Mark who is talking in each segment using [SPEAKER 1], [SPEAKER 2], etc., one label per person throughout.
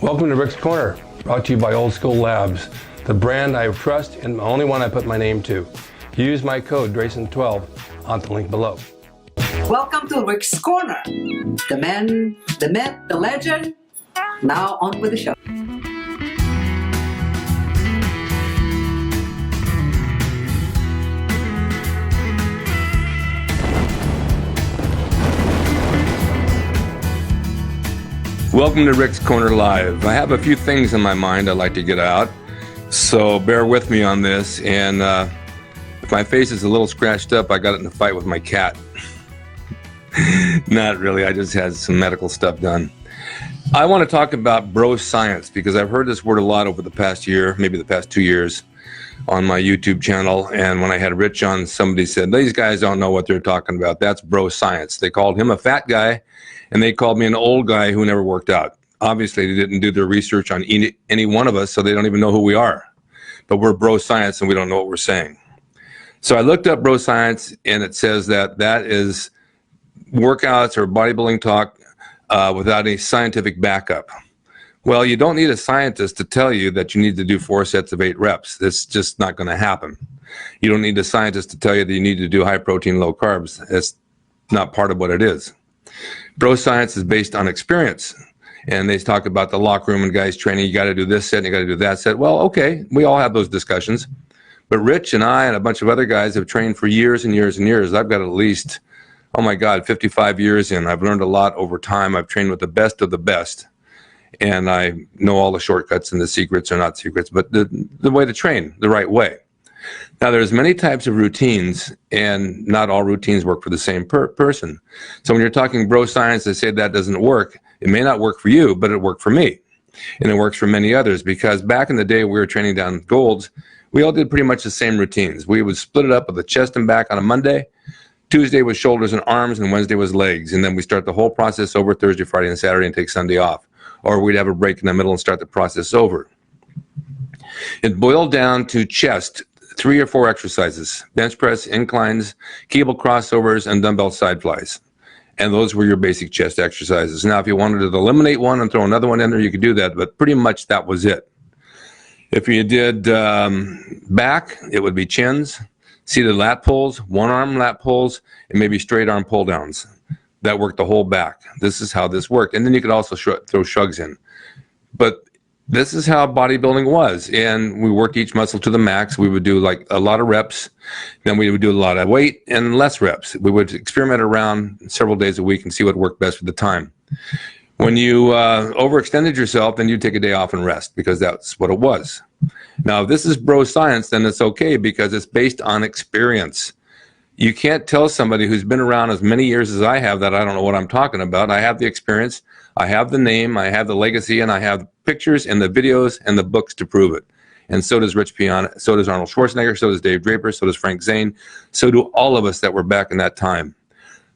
[SPEAKER 1] Welcome to Rick's Corner, brought to you by Old School Labs, the brand I trust and the only one I put my name to. Use my code drasin12 on the link below.
[SPEAKER 2] Welcome to Rick's Corner. The man, the myth, the legend. Now on with the show.
[SPEAKER 1] Welcome to Rick's Corner Live. I have a few things in my mind I'd like to get out, so bear with me on this. And if my face is a little scratched up, I got it in a fight with my cat. Not really, I just had some medical stuff done. I want to talk about bro science because I've heard this word a lot over the past year, maybe the past 2 years on my YouTube channel. And when I had Rich on, somebody said, these guys don't know what they're talking about. That's bro science. They called him a fat guy. And they called me an old guy who never worked out. Obviously, they didn't do their research on any one of us, so they don't even know who we are. But we're bro science, and we don't know what we're saying. So I looked up bro science, and it says that that is workouts or bodybuilding talk without any scientific backup. Well, you don't need a scientist to tell you that you need to do 4 sets of 8 reps. That's just not going to happen. You don't need a scientist to tell you that you need to do high protein, low carbs. That's not part of what it is. Bro science is based on experience, and they talk about the locker room and guys training. You got to do this set and you got to do that set. Well, okay, we all have those discussions, but Rich and I and a bunch of other guys have trained for years and years and years. I've got at least, oh my God, 55 years in. I've learned a lot over time. I've trained with the best of the best, and I know all the shortcuts and the secrets, are not secrets, but the way to train the right way. Now, there's many types of routines, and not all routines work for the same person. So when you're talking bro science, they say that doesn't work. It may not work for you, but it worked for me. And it works for many others, because back in the day we were training down Golds, we all did pretty much the same routines. We would split it up with the chest and back on a Monday, Tuesday was shoulders and arms, and Wednesday was legs. And then we start the whole process over Thursday, Friday, and Saturday and take Sunday off. Or we'd have a break in the middle and start the process over. It boiled down to chest, 3 or 4 exercises: bench press, inclines, cable crossovers, and dumbbell side flies. And those were your basic chest exercises. Now, if you wanted to eliminate one and throw another one in there, you could do that, but pretty much that was it. If you did back, it would be chins, seated lat pulls, one-arm lat pulls, and maybe straight arm pull downs. That worked the whole back. This is how this worked. And then you could also throw shrugs in. But this is how bodybuilding was, and we worked each muscle to the max. We would do like a lot of reps, then we would do a lot of weight and less reps. We would experiment around several days a week and see what worked best for the time. When you overextended yourself, then you take a day off and rest, because that's what it was. Now, if this is bro science, then it's okay, because it's based on experience. You can't tell somebody who's been around as many years as I have that I don't know what I'm talking about. I have the experience, I have the name, I have the legacy, and I have pictures and the videos and the books to prove it. And so does Rich Piana, so does Arnold Schwarzenegger, so does Dave Draper, so does Frank Zane, so do all of us that were back in that time.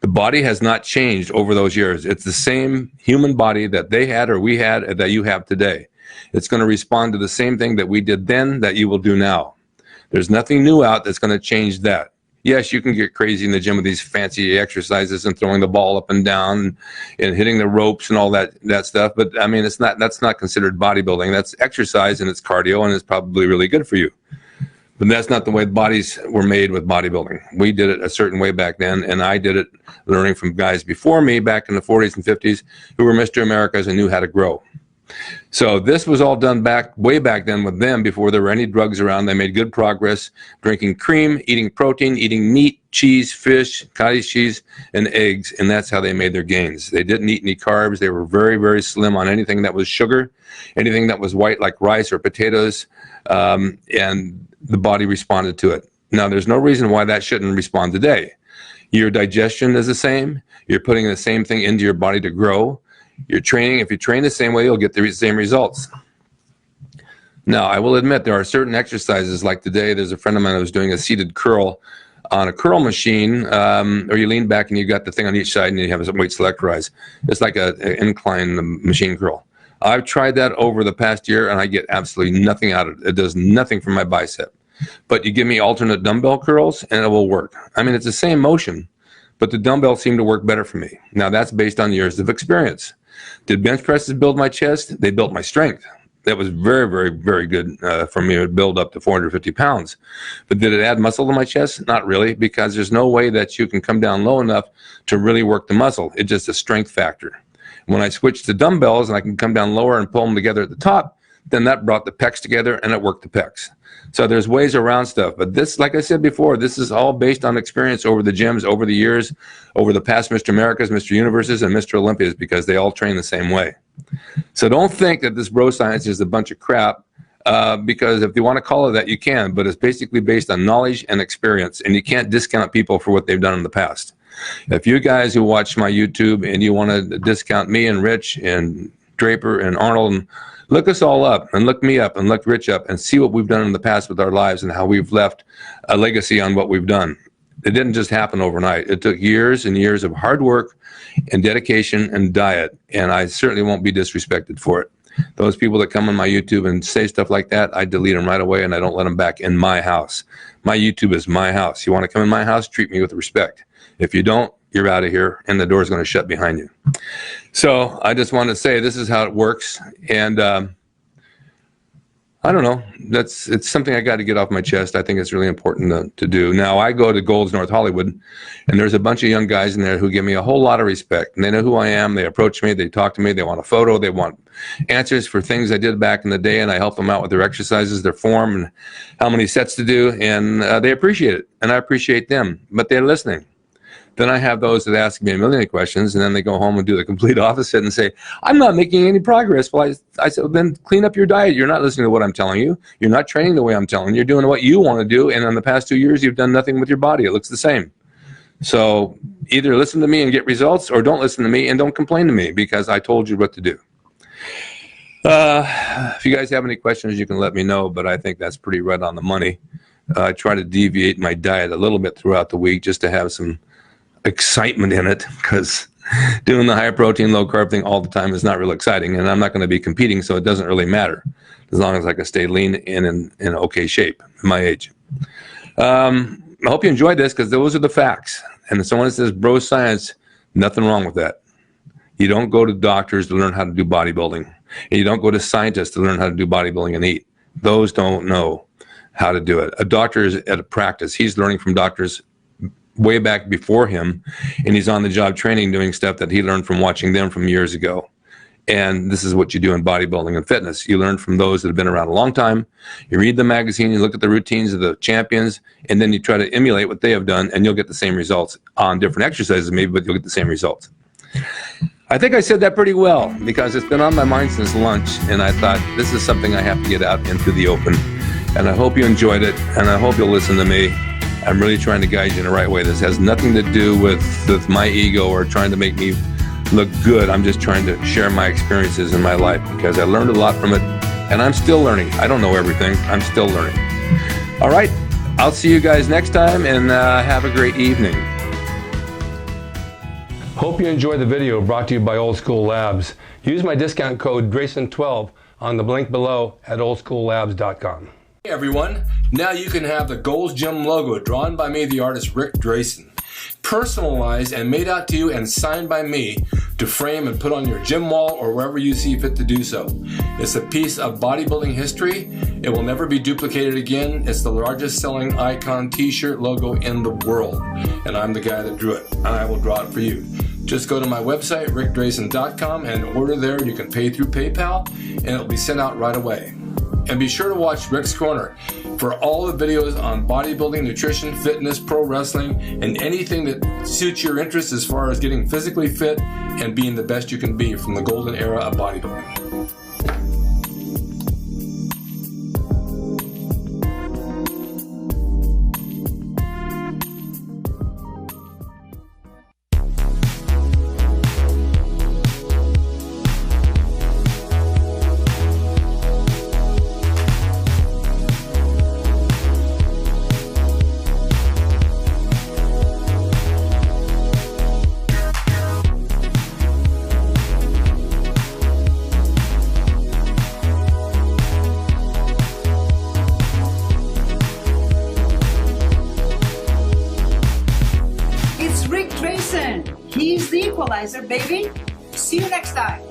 [SPEAKER 1] The body has not changed over those years. It's the same human body that they had or we had that you have today. It's going to respond to the same thing that we did then that you will do now. There's nothing new out that's going to change that. Yes, you can get crazy in the gym with these fancy exercises and throwing the ball up and down and hitting the ropes and all that stuff. But I mean, that's not considered bodybuilding. That's exercise, and it's cardio, and it's probably really good for you. But that's not the way bodies were made with bodybuilding. We did it a certain way back then, and I did it learning from guys before me back in the 40s and 50s who were Mr. Americas and knew how to grow. So this was all done way back then with them before there were any drugs around. They made good progress, drinking cream, eating protein, eating meat, cheese, fish, cottage cheese, and eggs, and that's how they made their gains. They didn't eat any carbs. They were very, very slim on anything that was sugar, anything that was white like rice or potatoes, and the body responded to it. Now, there's no reason why that shouldn't respond today. Your digestion is the same. You're putting the same thing into your body to grow. You're training. If you train the same way, you'll get the same results. Now, I will admit there are certain exercises, like today, there's a friend of mine who was doing a seated curl on a curl machine, or you lean back and you got the thing on each side and you have a weight selectorize. It's like an incline machine curl. I've tried that over the past year and I get absolutely nothing out of it. It does nothing for my bicep. But you give me alternate dumbbell curls and it will work. I mean, it's the same motion, but the dumbbells seem to work better for me. Now, that's based on years of experience. Did bench presses build my chest? They built my strength. That was very, very, very good for me to build up to 450 pounds. But did it add muscle to my chest? Not really, because there's no way that you can come down low enough to really work the muscle. It's just a strength factor. When I switched to dumbbells and I can come down lower and pull them together at the top, then that brought the pecs together and it worked the pecs. So there's ways around stuff. But this, like I said before, this is all based on experience over the gyms, over the years, over the past Mr. Americas, Mr. Universes, and Mr. Olympias, because they all train the same way. So don't think that this bro science is a bunch of crap, because if you want to call it that, you can, but it's basically based on knowledge and experience, and you can't discount people for what they've done in the past. If you guys who watch my YouTube and you want to discount me and Rich and Draper and Arnold, and look us all up and look me up and look Rich up and see what we've done in the past with our lives and how we've left a legacy on what we've done. It didn't just happen overnight. It took years and years of hard work and dedication and diet, and I certainly won't be disrespected for it. Those people that come on my YouTube and say stuff like that, I delete them right away and I don't let them back in my house. My YouTube is my house. You want to come in my house, treat me with respect. If you don't, you're out of here and the door's going to shut behind you. So I just want to say this is how it works, and I don't know. It's something I got to get off my chest. I think it's really important to do. Now, I go to Gold's North Hollywood, and there's a bunch of young guys in there who give me a whole lot of respect. And they know who I am. They approach me. They talk to me. They want a photo. They want answers for things I did back in the day, and I help them out with their exercises, their form, and how many sets to do. And they appreciate it, and I appreciate them. But they're listening. Then I have those that ask me a million questions, and then they go home and do the complete opposite and say, I'm not making any progress. Well, I said, well, then clean up your diet. You're not listening to what I'm telling you. You're not training the way I'm telling you. You're doing what you want to do, and in the past 2 years, you've done nothing with your body. It looks the same. So either listen to me and get results, or don't listen to me and don't complain to me, because I told you what to do. If you guys have any questions, you can let me know, but I think that's pretty right on the money. I try to deviate my diet a little bit throughout the week just to have some excitement in it, because doing the high protein, low carb thing all the time is not real exciting, and I'm not going to be competing, so it doesn't really matter as long as I can stay lean and in okay shape at my age. I hope you enjoyed this, because those are the facts. And if someone says bro science, nothing wrong with that. You don't go to doctors to learn how to do bodybuilding, and you don't go to scientists to learn how to do bodybuilding and eat. Those don't know how to do it. A doctor is at a practice. He's learning from doctors way back before him, and he's on the job training, doing stuff that he learned from watching them from years ago. And this is what you do in bodybuilding and fitness. You learn from those that have been around a long time. You read the magazine, you look at the routines of the champions, and then you try to emulate what they have done, and you'll get the same results on different exercises maybe, but you'll get the same results. I think I said that pretty well, because it's been on my mind since lunch, and I thought this is something I have to get out into the open. And I hope you enjoyed it, and I hope you'll listen to me. I'm really trying to guide you in the right way. This has nothing to do with my ego or trying to make me look good. I'm just trying to share my experiences in my life, because I learned a lot from it, and I'm still learning. I don't know everything. I'm still learning. All right. I'll see you guys next time, and have a great evening. Hope you enjoyed the video brought to you by Old School Labs. Use my discount code DRASIN12 on the link below at oldschoollabs.com. Hey everyone, now you can have the Gold's Gym logo drawn by me, the artist Rick Drasin, personalized and made out to you and signed by me to frame and put on your gym wall or wherever you see fit to do so. It's a piece of bodybuilding history. It will never be duplicated again. It's the largest selling icon t-shirt logo in the world, and I'm the guy that drew it, and I will draw it for you. Just go to my website, rickdrasin.com, and order there. You can pay through PayPal, and it'll be sent out right away. And be sure to watch Rick's Corner for all the videos on bodybuilding, nutrition, fitness, pro wrestling, and anything that suits your interest as far as getting physically fit and being the best you can be from the golden era of bodybuilding.
[SPEAKER 2] He's the equalizer, baby. See you next time.